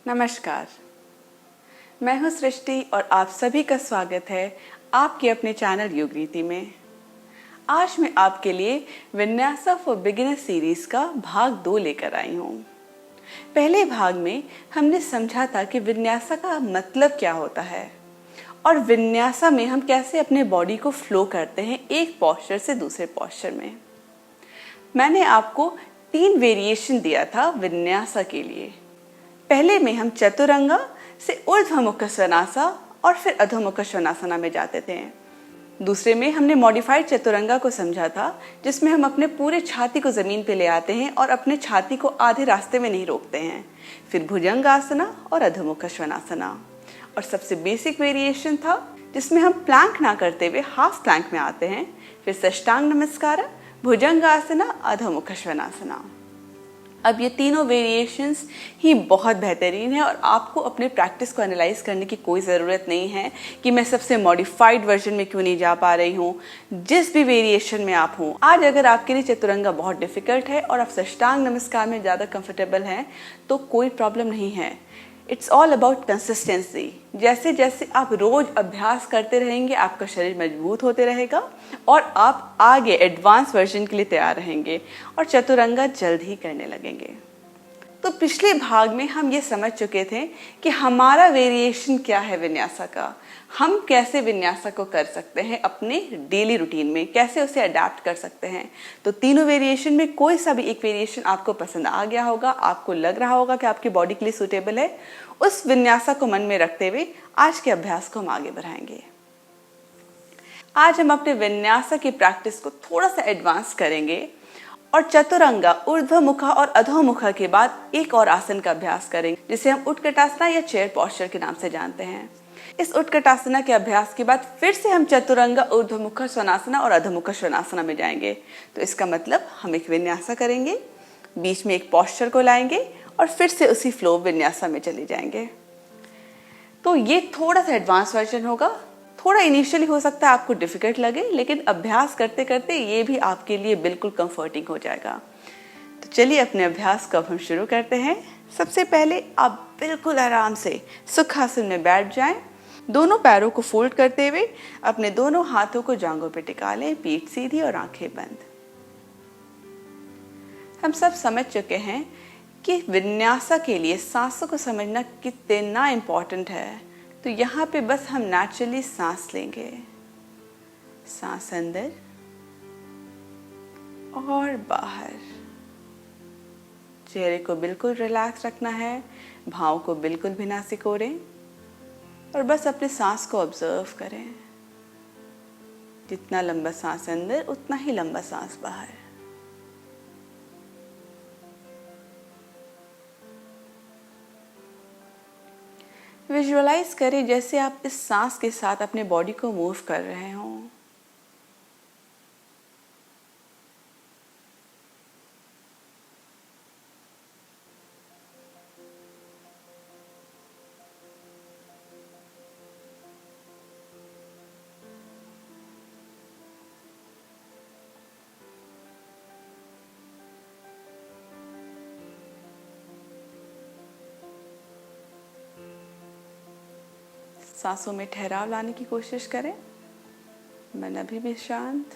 नमस्कार, मैं हूं सृष्टि और आप सभी का स्वागत है आपके अपने चैनल योग रीति में। आज मैं आपके लिए विन्यासा फॉर बिगिनर सीरीज का भाग 2 लेकर आई हूं। पहले भाग में हमने समझा था कि विन्यासा का मतलब क्या होता है और विन्यासा में हम कैसे अपने बॉडी को फ्लो करते हैं एक पोस्चर से दूसरे पोस्चर में। मैंने आपको 3 वेरिएशन दिया था विन्यासा के लिए। पहले में हम चतुरंगा से ऊर्ध्वमुख स्वनासा और फिर अधोमुख स्वनासना में जाते थे। दूसरे में हमने मॉडिफाइड चतुरंगा को समझा था, जिसमें हम अपने पूरे छाती को जमीन पे ले आते हैं और अपने छाती को आधे रास्ते में नहीं रोकते हैं। फिर भुजंगासना और अधोमुख स्वनासना। और सबसे बेसिक वेरिएशन था जिसमें हम प्लैंक ना करते हुए हाफ प्लैंक में आते हैं। फिर साष्टांग नमस्कार, भुजंगासना, अधोमुख स्वनासना। अब ये तीनों वेरिएशंस ही बहुत बेहतरीन है और आपको अपने प्रैक्टिस को एनालाइज करने की कोई ज़रूरत नहीं है कि मैं सबसे मॉडिफाइड वर्जन में क्यों नहीं जा पा रही हूँ। जिस भी वेरिएशन में आप हों, आज अगर आपके लिए चतुरंगा बहुत डिफिकल्ट है और आप साष्टांग नमस्कार में ज़्यादा कंफर्टेबल हैं तो कोई प्रॉब्लम नहीं है। It's all about consistency. जैसे जैसे आप रोज अभ्यास करते रहेंगे आपका शरीर मजबूत होते रहेगा और आप आगे एडवांस वर्जन के लिए तैयार रहेंगे और चतुरंगा जल्द ही करने लगेंगे। तो पिछले भाग में हम ये समझ चुके थे कि हमारा वेरिएशन क्या है विन्यासा का, हम कैसे विन्यासा को कर सकते हैं अपने डेली रूटीन में, कैसे उसे अडेप्ट कर सकते हैं। तो तीनों वेरिएशन में कोई सा भी एक वेरिएशन आपको पसंद आ गया होगा, आपको लग रहा होगा कि आपकी बॉडी के लिए सूटेबल है, उस विन्यासा को मन में रखते हुए आज के अभ्यास को हम आगे बढ़ाएंगे। आज हम अपने विन्यासा की प्रैक्टिस को थोड़ा सा एडवांस करेंगे और चतुरंगा, ऊर्ध्वमुखा और अधोमुखा के बाद एक और आसन का अभ्यास करेंगे जिसे हम उत्कटासना या चेयर पोस्चर के नाम से जानते हैं। इस उत्कटासना के अभ्यास के बाद फिर से हम चतुरंगा, ऊर्ध्वमुख स्वनासना और अधोमुख स्वनासना में जाएंगे। तो इसका मतलब हम एक विन्यासा करेंगे, बीच में एक पोस्चर को लाएंगे और फिर से उसी फ्लो विन्यासा में चले जाएंगे। तो ये थोड़ा सा एडवांस वर्जन होगा। थोड़ा इनिशियली हो सकता है आपको डिफिकल्ट लगे, लेकिन अभ्यास करते करते ये भी आपके लिए बिल्कुल कंफर्टिंग हो जाएगा। तो चलिए अपने अभ्यास को अब हम शुरू करते हैं। सबसे पहले आप बिल्कुल आराम से सुखासन में बैठ जाएं। दोनों पैरों को फोल्ड करते हुए अपने दोनों हाथों को जांघों पे टिका लें, पीठ सीधी और आंखें बंद। हम सब समझ चुके हैं कि विन्यासा के लिए सांसों को समझना कितना इम्पोर्टेंट है। तो यहाँ पे बस हम नेचुरली सांस लेंगे, सांस अंदर और बाहर। चेहरे को बिल्कुल रिलैक्स रखना है, भाव को बिल्कुल भी ना सिकोड़ें और बस अपने सांस को ऑब्जर्व करें। जितना लंबा सांस अंदर उतना ही लंबा सांस बाहर। विजुअलाइज करें जैसे आप इस सांस के साथ अपने बॉडी को मूव कर रहे हों। सांसों में ठहराव लाने की कोशिश करें। मन अभी भी शांत।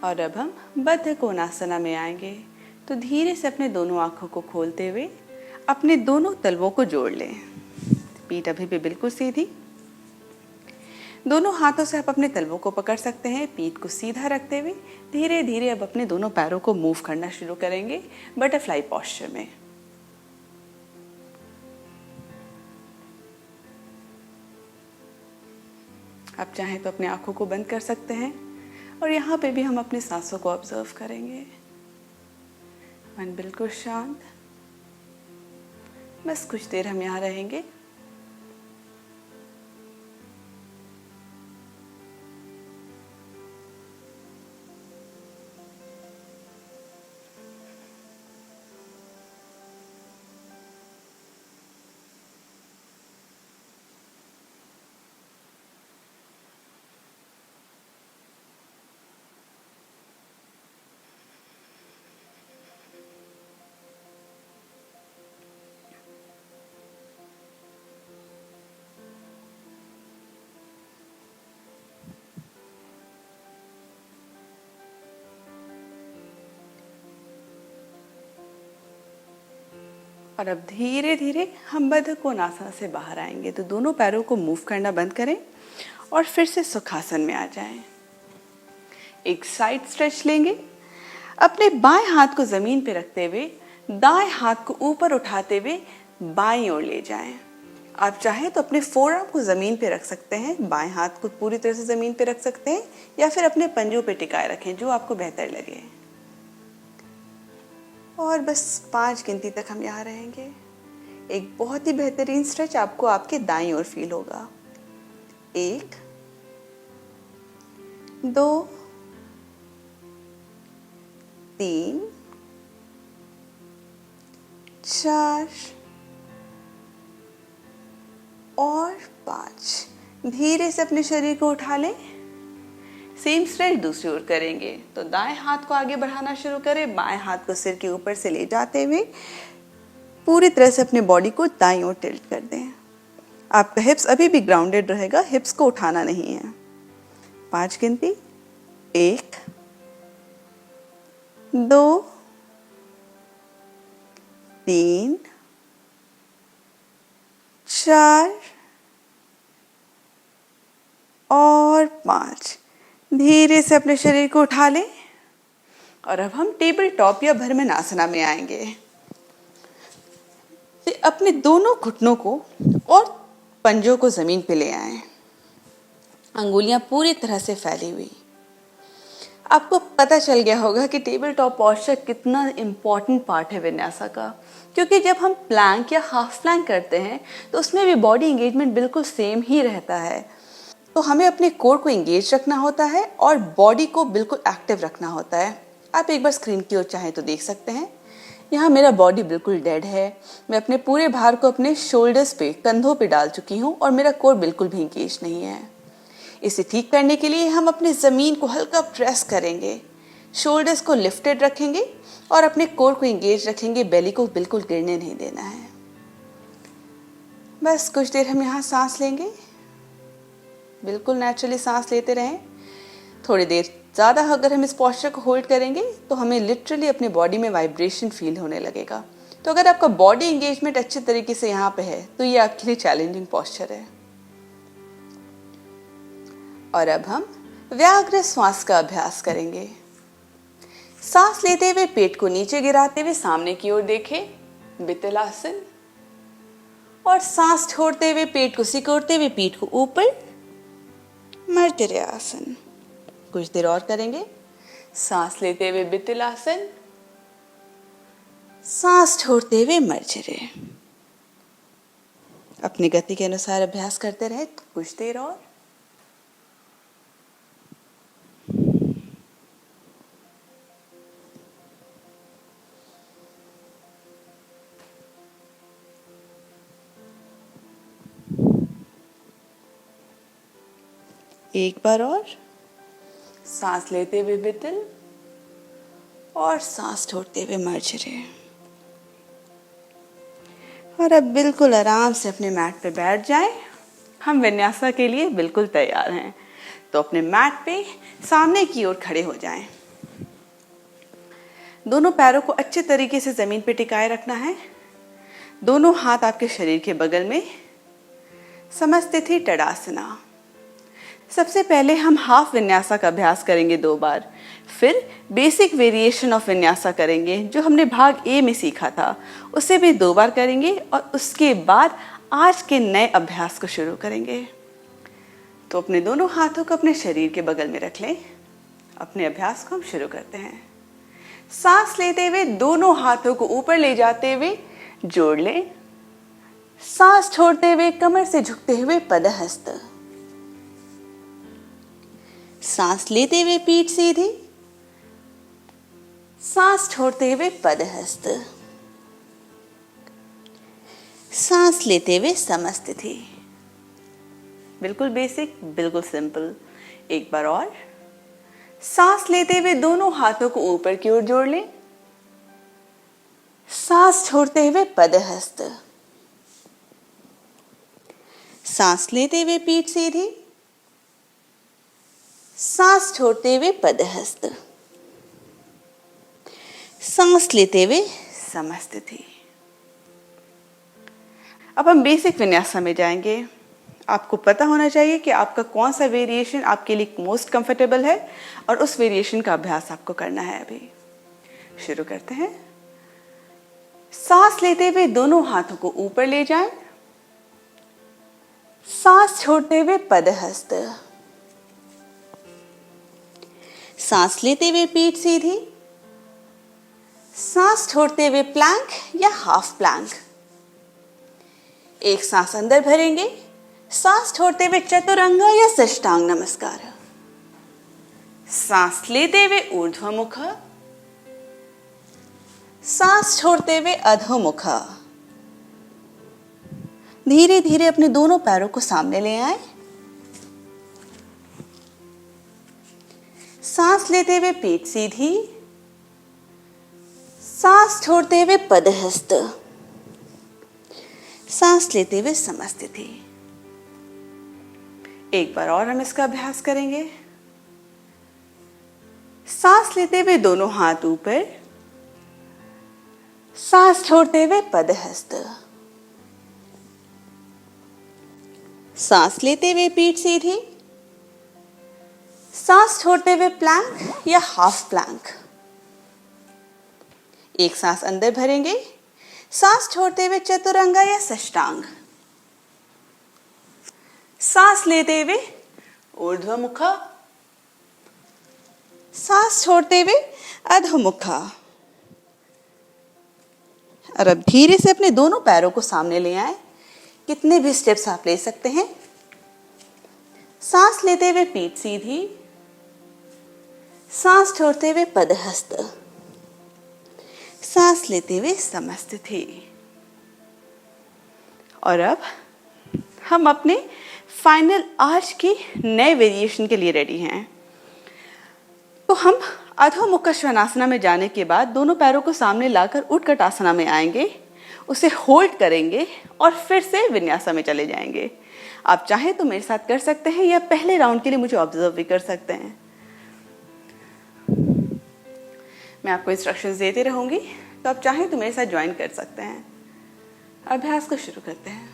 और अब हम बद्ध कोणासना में आएंगे। तो धीरे से अपने दोनों आंखों को खोलते हुए अपने दोनों तलवों को जोड़ लें। पीठ अभी भी बिल्कुल सीधी। दोनों हाथों से आप अपने तलवों को पकड़ सकते हैं। पीठ को सीधा रखते हुए धीरे धीरे अब अपने दोनों पैरों को मूव करना शुरू करेंगे बटरफ्लाई पोस्चर में। आप चाहें तो अपने आंखों को बंद कर सकते हैं और यहाँ पे भी हम अपनी सांसों को ऑब्जर्व करेंगे। मन बिल्कुल शांत। बस कुछ देर हम यहाँ रहेंगे। और अब धीरे धीरे हम बद्ध कोणासन से बाहर आएंगे। तो दोनों पैरों को मूव करना बंद करें और फिर से सुखासन में आ जाएं। एक साइड स्ट्रेच लेंगे। अपने बाएं हाथ को जमीन पे रखते हुए दाएं हाथ को ऊपर उठाते हुए बाईं ओर ले जाएं। आप चाहे तो अपने फोरआर्म को जमीन पे रख सकते हैं, बाएं हाथ को पूरी तरह से जमीन पे रख सकते हैं या फिर अपने पंजों पे टिकाए रखें, जो आपको बेहतर लगे। और बस 5 गिनती तक हम यहाँ रहेंगे। एक बहुत ही बेहतरीन स्ट्रेच आपको आपके दाईं ओर फील होगा। 1 2 3 4 और 5। धीरे से अपने शरीर को उठा लें। सेम स्ट्रेच दूसरी ओर करेंगे। तो दाएं हाथ को आगे बढ़ाना शुरू करें, बाएं हाथ को सिर के ऊपर से ले जाते हुए पूरी तरह से अपने बॉडी को दाईं ओर टिल्ट कर दें। आपका हिप्स अभी भी ग्राउंडेड रहेगा, हिप्स को उठाना नहीं है। 5 गिनती। 1 2 3 4 और 5। धीरे से अपने शरीर को उठा लें और अब हम टेबल टॉप या भ्रमरासन में आएंगे। तो अपने दोनों घुटनों को और पंजों को जमीन पे ले आएं। अंगुलियां पूरी तरह से फैली हुई। आपको पता चल गया होगा कि टेबल टॉप पॉस्चर कितना इम्पॉर्टेंट पार्ट है विन्यासा का, क्योंकि जब हम प्लैंक या हाफ प्लैंक करते हैं तो उसमें भी बॉडी एंगेजमेंट बिल्कुल सेम ही रहता है। तो हमें अपने कोर को एंगेज रखना होता है और बॉडी को बिल्कुल एक्टिव रखना होता है। आप एक बार स्क्रीन की ओर चाहें तो देख सकते हैं। यहाँ मेरा बॉडी बिल्कुल डेड है। मैं अपने पूरे भार को अपने शोल्डर्स पे, कंधों पे डाल चुकी हूँ और मेरा कोर बिल्कुल भी एंगेज नहीं है। इसे ठीक करने के लिए हम अपने ज़मीन को हल्का प्रेस करेंगे, शोल्डर्स को लिफ्टेड रखेंगे और अपने कोर को एंगेज रखेंगे। बेली को बिल्कुल गिरने नहीं देना है। बस कुछ देर हम यहाँ सांस लेंगे। बिल्कुल नेचुरली सांस लेते रहें। थोड़ी देर ज़्यादा अगर हम इस पॉस्चर को होल्ड करेंगे तो हमें लिटरली अपने बॉडी में वाइब्रेशन फील होने लगेगा। तो अगर आपका बॉडी एंगेजमेंट अच्छे तरीके से यहाँ पे है तो ये आपके लिए चैलेंजिंग पॉस्चर है। और अब हम व्याघ्र श्वास का अभ्यास करेंगे। सांस लेते हुए पेट को नीचे गिराते हुए सामने की ओर देखें, वितलासन। और सांस छोड़ते हुए पेट को सिकोड़ते हुए पीठ को ऊपर, मर्त्यर्यासन। कुछ देर और करेंगे। सांस लेते हुए वितलासन, सांस छोड़ते हुए मर्त्यर्य। अपनी गति के अनुसार अभ्यास करते रहे। कुछ देर और। एक बार और। सांस लेते हुए वितल और सांस छोड़ते हुए मर्जरे। और अब बिल्कुल आराम से अपने मैट पे बैठ जाएं। हम विन्यासा के लिए बिल्कुल तैयार हैं। तो अपने मैट पे सामने की ओर खड़े हो जाएं। दोनों पैरों को अच्छे तरीके से जमीन पे टिकाए रखना है। दोनों हाथ आपके शरीर के बगल में। समस्थिति टडासना। सबसे पहले हम हाफ विन्यासा का अभ्यास करेंगे 2 बार, फिर बेसिक वेरिएशन ऑफ विन्यासा करेंगे जो हमने भाग ए में सीखा था, उसे भी 2 बार करेंगे और उसके बाद आज के नए अभ्यास को शुरू करेंगे। तो अपने दोनों हाथों को अपने शरीर के बगल में रख लें। अपने अभ्यास को हम शुरू करते हैं। सांस लेते हुए दोनों हाथों को ऊपर ले जाते हुए जोड़ लें। सांस छोड़ते हुए कमर से झुकते हुए पदहस्त। सांस लेते हुए पीठ सीधी, सांस छोड़ते हुए पदहस्त। सांस लेते हुए समस्थिति। बिल्कुल बेसिक, बिल्कुल सिंपल। एक बार और। सांस लेते हुए दोनों हाथों को ऊपर की ओर जोड़ लें। सांस छोड़ते हुए पदहस्त। सांस लेते हुए पीठ सीधी, सांस छोड़ते हुए पदहस्त। सांस लेते हुए समस्थिति। अब हम बेसिक विन्यासा में जाएंगे। आपको पता होना चाहिए कि आपका कौन सा वेरिएशन आपके लिए मोस्ट कंफर्टेबल है और उस वेरिएशन का अभ्यास आपको करना है। अभी शुरू करते हैं। सांस लेते हुए दोनों हाथों को ऊपर ले जाएं। सांस छोड़ते हुए पदहस्त। सांस लेते हुए पीठ सीधी। सांस छोड़ते हुए प्लैंक या हाफ प्लैंक। एक सांस अंदर भरेंगे। सांस छोड़ते हुए चतुरंगा या साष्टांग नमस्कार। सांस लेते हुए ऊर्ध्वमुख। सांस छोड़ते हुए अधोमुख। धीरे धीरे अपने दोनों पैरों को सामने ले आए। सांस लेते हुए पीठ सीधी। सांस छोड़ते हुए पदहस्त। सांस लेते हुए समस्थिति। एक बार और हम इसका अभ्यास करेंगे। सांस लेते हुए दोनों हाथ ऊपर। सांस छोड़ते हुए पदहस्त। सांस लेते हुए पीठ सीधी। सांस छोड़ते हुए प्लैंक या हाफ प्लैंक। एक सांस अंदर भरेंगे। सांस छोड़ते हुए चतुरंगा या साष्टांग। सांस लेते हुए ऊर्ध्वमुख। सांस छोड़ते हुए अधोमुख। और अब धीरे से अपने दोनों पैरों को सामने ले आए। कितने भी स्टेप्स आप ले सकते हैं। सांस लेते हुए पीठ सीधी। सांस छोड़ते हुए पदहस्त। सांस लेते हुए समस्थिति। और अब हम अपने फाइनल आज के नए वेरिएशन के लिए रेडी हैं। तो हम अधोमुख श्वानासना में जाने के बाद दोनों पैरों को सामने लाकर उत्कट आसना में आएंगे, उसे होल्ड करेंगे और फिर से विन्यासा में चले जाएंगे। आप चाहें तो मेरे साथ कर सकते हैं या पहले राउंड के लिए मुझे ऑब्जर्व भी कर सकते हैं। मैं आपको इंस्ट्रक्शंस देते रहूंगी, तो आप चाहें तो मेरे साथ ज्वाइन कर सकते हैं। अभ्यास को शुरू करते हैं।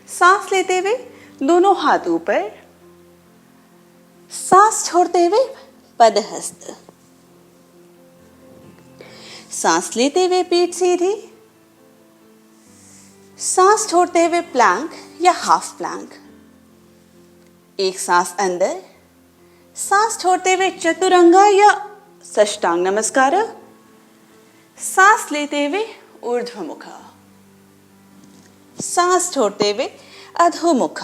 सांस लेते हुए दोनों हाथ ऊपर। सांस छोड़ते हुए पदहस्त। सांस लेते हुए पीठ सीधी। सांस छोड़ते हुए प्लैंक या हाफ प्लैंक। एक सांस अंदर। सांस छोड़ते हुए चतुरंगा या साष्टांग नमस्कार। सांस लेते हुए ऊर्ध्वमुख। सांस छोड़ते हुए अधोमुख।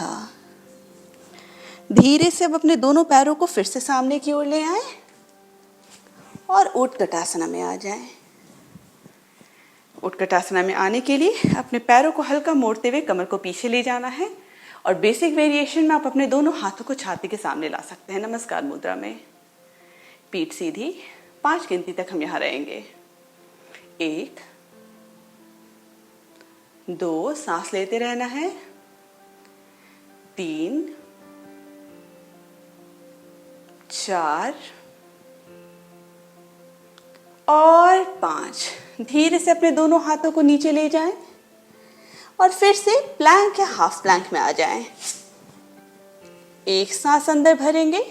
धीरे से अब अपने दोनों पैरों को फिर से सामने की ओर ले आए और उत्कटासना में आ जाएं। उत्कटासना में आने के लिए अपने पैरों को हल्का मोड़ते हुए कमर को पीछे ले जाना है और बेसिक वेरिएशन में आप अपने दोनों हाथों को छाती के सामने ला सकते हैं नमस्कार मुद्रा में। पीठ सीधी। 5 गिनती तक हम यहाँ रहेंगे। 1 2, सांस लेते रहना है। 3 4 और 5। धीरे से अपने दोनों हाथों को नीचे ले जाएं और फिर से प्लैंक या हाफ प्लैंक में आ जाएं। एक सांस अंदर भरेंगे।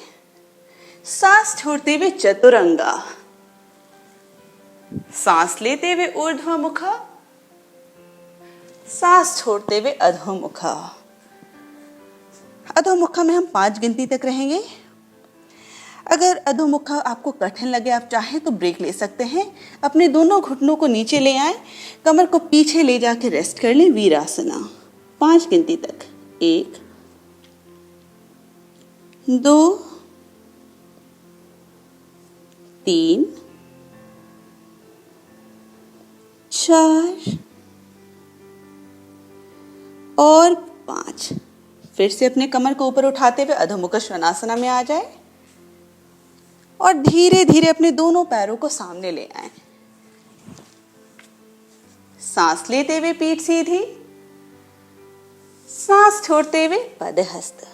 सांस छोड़ते हुए चतुरंगा। सांस लेते हुए ऊर्ध्वमुख। सांस छोड़ते हुए अधोमुख। अधोमुख में हम 5 गिनती तक रहेंगे। अगर अधोमुख आपको कठिन लगे, आप चाहें तो ब्रेक ले सकते हैं। अपने दोनों घुटनों को नीचे ले आए, कमर को पीछे ले जाके रेस्ट कर लें वीरासना। 5 गिनती तक। 1 2 3 4 और 5। फिर से अपने कमर को ऊपर उठाते हुए अधोमुख श्वानासना में आ जाए और धीरे धीरे अपने दोनों पैरों को सामने ले आए। सांस लेते हुए पीठ सीधी। सांस छोड़ते हुए पदहस्त।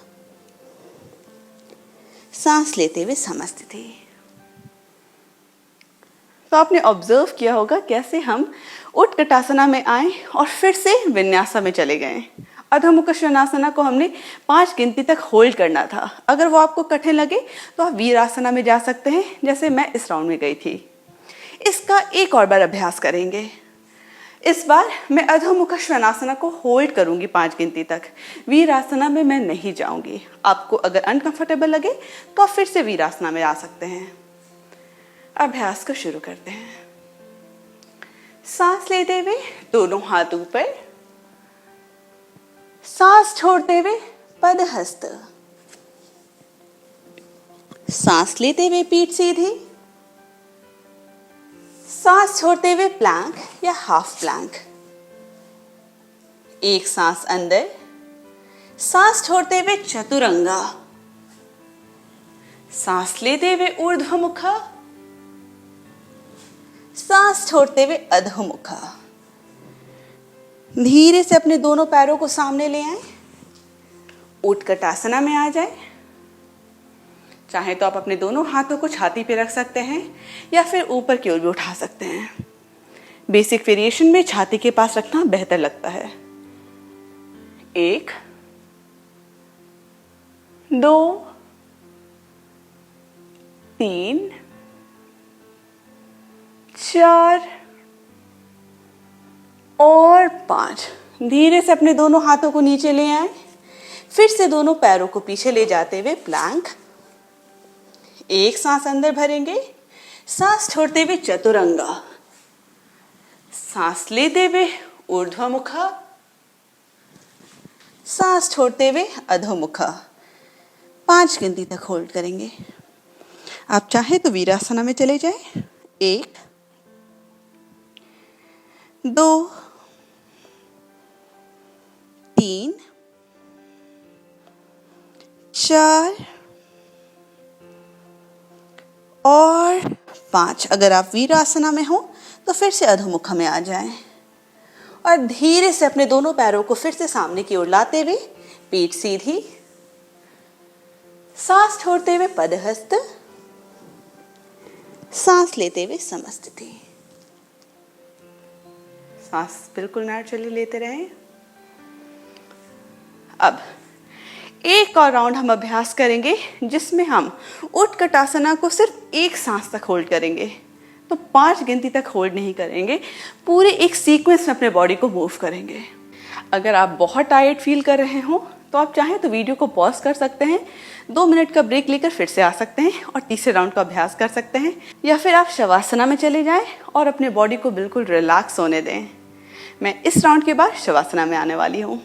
सांस लेते हुए समस्थिति। तो आपने ऑब्जर्व किया होगा कैसे हम उत्कटासना में आए और फिर से विन्यासा में चले गए। अधो मुख श्वानासना को हमने 5 गिनती तक होल्ड करना था। अगर वो आपको कठिन लगे तो आप वीरासना में जा सकते हैं, जैसे मैं इस राउंड में गई थी। इसका एक और बार अभ्यास करेंगे। इस बार मैं अधोमुख श्वानासना को होल्ड करूंगी 5 गिनती तक। वीरासना में मैं नहीं जाऊंगी। आपको अगर अनकंफर्टेबल लगे तो आप फिर से वीरासना में आ सकते हैं। अभ्यास को शुरू करते हैं। सांस लेते हुए दोनों हाथ ऊपर, सांस छोड़ते हुए पदहस्त, सांस लेते हुए पीठ सीधी, सांस छोड़ते हुए प्लैंक या हाफ प्लैंक। एक सांस अंदर, सांस छोड़ते हुए चतुरंगा, सांस लेते हुए ऊर्ध्वमुखा, सांस छोड़ते हुए अधोमुखा। धीरे से अपने दोनों पैरों को सामने ले आए, उत्कटासना में आ जाए। चाहे तो आप अपने दोनों हाथों को छाती पे रख सकते हैं या फिर ऊपर की ओर भी उठा सकते हैं। बेसिक वेरिएशन में छाती के पास रखना बेहतर लगता है। 1 2 3 4 और 5। धीरे से अपने दोनों हाथों को नीचे ले आए, फिर से दोनों पैरों को पीछे ले जाते हुए प्लैंक। एक सांस अंदर भरेंगे, सांस छोड़ते हुए चतुरंगा, सांस लेते हुए ऊर्ध्वमुखा, सांस छोड़ते हुए अधोमुखा। 5 गिनती तक होल्ड करेंगे। आप चाहे तो वीरासना में चले जाएं। 1 2 3 4 और 5। अगर आप वीरासना में हो तो फिर से अधोमुख में आ जाएं और धीरे से अपने दोनों पैरों को फिर से सामने की ओर लाते हुए पीठ सीधी, सांस छोड़ते हुए पदहस्त, सांस लेते हुए समस्थिति। सांस बिल्कुल नेचुरली लेते रहें। अब एक और राउंड हम अभ्यास करेंगे जिसमें हम उत्कटासना को सिर्फ एक सांस तक होल्ड करेंगे। तो 5 गिनती तक होल्ड नहीं करेंगे, पूरे एक सीक्वेंस में अपने बॉडी को मूव करेंगे। अगर आप बहुत टायर्ड फील कर रहे हो तो आप चाहें तो वीडियो को पॉज कर सकते हैं, 2 मिनट का ब्रेक लेकर फिर से आ सकते हैं और तीसरे राउंड का अभ्यास कर सकते हैं, या फिर आप शवासना में चले जाएं और अपने बॉडी को बिल्कुल रिलैक्स होने दें। मैं इस राउंड के बाद शवासना में आने वाली हूँ।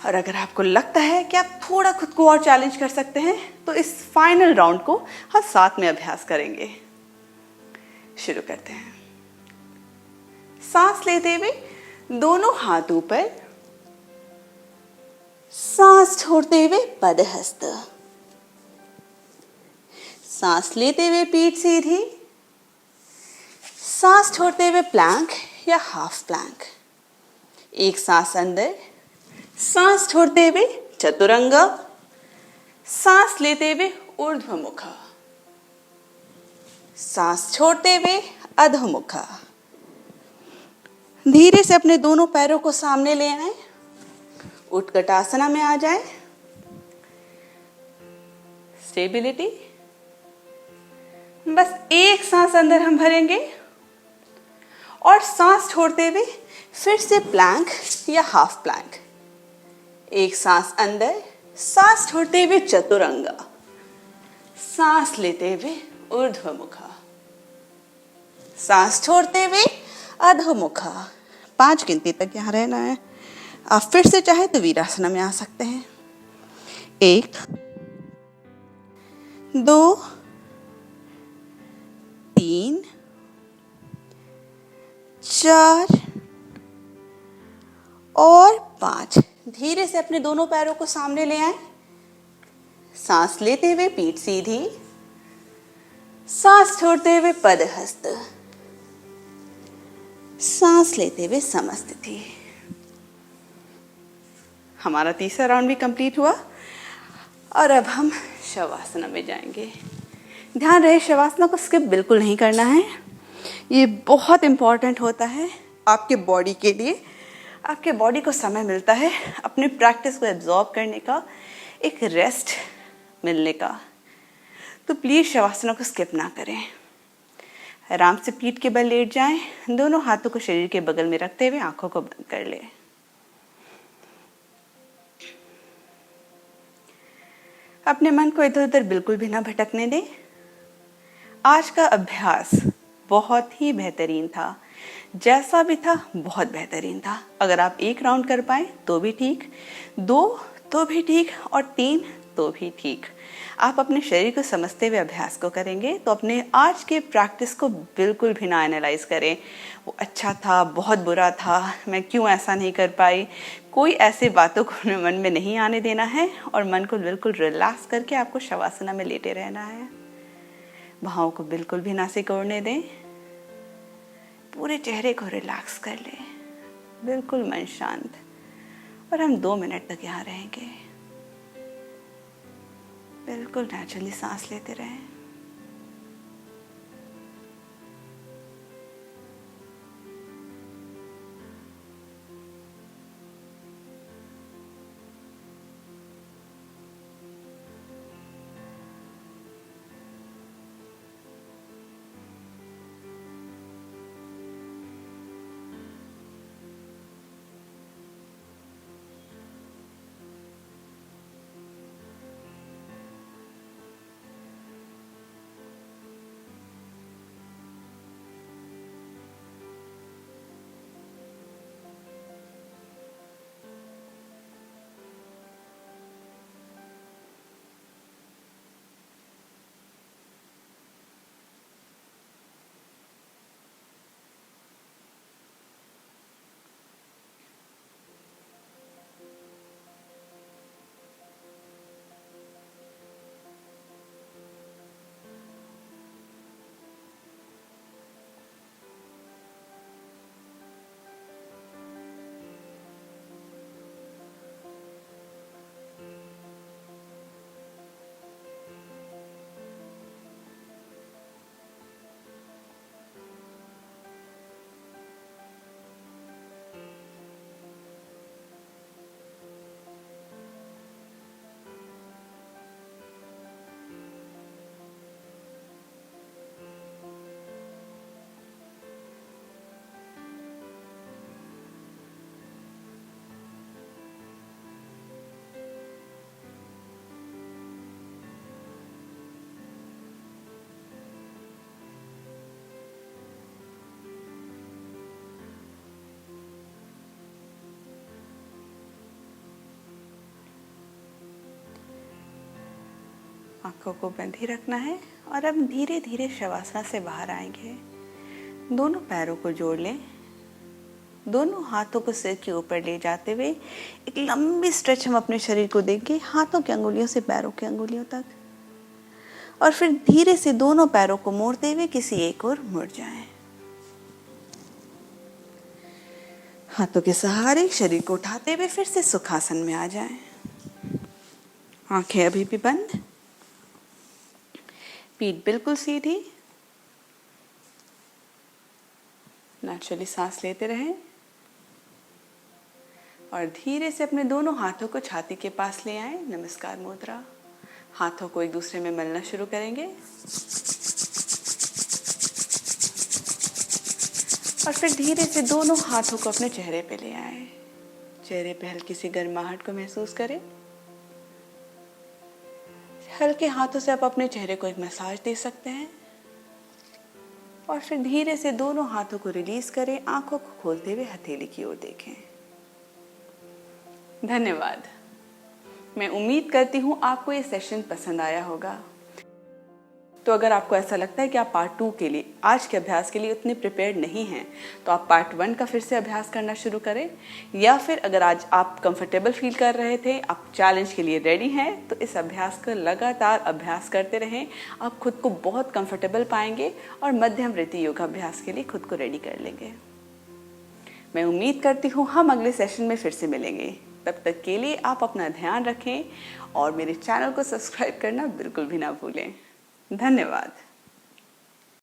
और अगर आपको लगता है कि आप थोड़ा खुद को और चैलेंज कर सकते हैं तो इस फाइनल राउंड को हम साथ में अभ्यास करेंगे। शुरू करते हैं। सांस लेते हुए दोनों हाथ ऊपर, सांस छोड़ते हुए पदहस्त, सांस लेते हुए पीठ सीधी, सांस छोड़ते हुए प्लैंक या हाफ प्लैंक। एक सांस अंदर, सांस छोड़ते हुए चतुरंगा, सांस लेते हुए ऊर्ध्वमुखा, सांस छोड़ते हुए अधोमुखा। धीरे से अपने दोनों पैरों को सामने ले आए, उत्कटासना में आ जाए। स्टेबिलिटी। बस एक सांस अंदर हम भरेंगे और सांस छोड़ते हुए फिर से प्लैंक या हाफ प्लैंक। एक सांस अंदर, सांस छोड़ते हुए चतुरंगा, सांस लेते हुए ऊर्ध्वमुखा, सांस छोड़ते हुए अधोमुखा। 5 गिनती तक यहाँ रहना है। आप फिर से चाहे तो वीरासना में आ सकते हैं। 1 2 3 4 और 5। धीरे से अपने दोनों पैरों को सामने ले आए, सांस लेते हुए पीठ सीधी, सांस छोड़ते हुए पदहस्त, सांस लेते हुए समस्थिति। हमारा तीसरा राउंड भी कंप्लीट हुआ और अब हम शवासना में जाएंगे। ध्यान रहे शवासना को स्किप बिल्कुल नहीं करना है। ये बहुत इम्पॉर्टेंट होता है आपके बॉडी के लिए। आपके बॉडी को समय मिलता है अपनी प्रैक्टिस को एब्जॉर्ब करने का, एक रेस्ट मिलने का। तो प्लीज़ शवासना को स्किप ना करें। आराम से पीठ के बल लेट जाएं, दोनों हाथों को शरीर के बगल में रखते हुए आंखों को बंद कर लें। अपने मन को इधर उधर बिल्कुल भी ना भटकने दें। आज का अभ्यास बहुत ही बेहतरीन था, जैसा भी था बहुत बेहतरीन था। अगर आप 1 राउंड कर पाए तो भी ठीक, 2 तो भी ठीक, और 3 तो भी ठीक। आप अपने शरीर को समझते हुए अभ्यास को करेंगे तो अपने आज के प्रैक्टिस को बिल्कुल भी ना एनालाइज करें। वो अच्छा था, बहुत बुरा था, मैं क्यों ऐसा नहीं कर पाई, कोई ऐसी बातों को अपने मन में नहीं आने देना है और मन को बिल्कुल रिलैक्स करके आपको शवासना में लेटे रहना है। बाहों को बिल्कुल भी ना सिकोड़ने दें, पूरे चेहरे को रिलैक्स कर लें, बिल्कुल मन शांत। और हम 2 मिनट तक यहाँ रहेंगे। बिल्कुल नेचुरली सांस लेते रहें। आंखों को बंद ही रखना है और अब धीरे धीरे शवासना से बाहर आएंगे। दोनों पैरों को जोड़ लें, दोनों हाथों को सिर के ऊपर ले जाते हुए एक लंबी स्ट्रेच हम अपने शरीर को देंगे, हाथों की अंगुलियों से पैरों की अंगुलियों तक। और फिर धीरे से दोनों पैरों को मोड़ते हुए किसी एक ओर मुड़ जाएं। हाथों के सहारे शरीर को उठाते हुए फिर से सुखासन में आ जाएं। आंखें अभी भी बंद, पीठ बिल्कुल सीधी। नेचुरली सांस लेते रहें और धीरे से अपने दोनों हाथों को छाती के पास ले आएं। नमस्कार मुद्रा। हाथों को एक दूसरे में मलना शुरू करेंगे और फिर धीरे से दोनों हाथों को अपने चेहरे पे ले आएं। चेहरे पे हल्की सी गर्माहट को महसूस करें। हल्के हाथों से आप अपने चेहरे को एक मसाज दे सकते हैं और फिर धीरे से दोनों हाथों को रिलीज करें। आंखों को खोलते हुए हथेली की ओर देखें। धन्यवाद। मैं उम्मीद करती हूँ आपको ये सेशन पसंद आया होगा। तो अगर आपको ऐसा लगता है कि आप पार्ट 2 के लिए, आज के अभ्यास के लिए उतने प्रिपेयर्ड नहीं हैं, तो आप पार्ट 1 का फिर से अभ्यास करना शुरू करें। या फिर अगर आज आप कंफर्टेबल फील कर रहे थे, आप चैलेंज के लिए रेडी हैं, तो इस अभ्यास का लगातार अभ्यास करते रहें। आप खुद को बहुत कंफर्टेबल पाएंगे और मध्यम वृत्ति योगाभ्यास के लिए खुद को रेडी कर लेंगे। मैं उम्मीद करती हूँ हम अगले सेशन में फिर से मिलेंगे। तब तक के लिए आप अपना ध्यान रखें और मेरे चैनल को सब्सक्राइब करना बिल्कुल भी ना भूलें। धन्यवाद।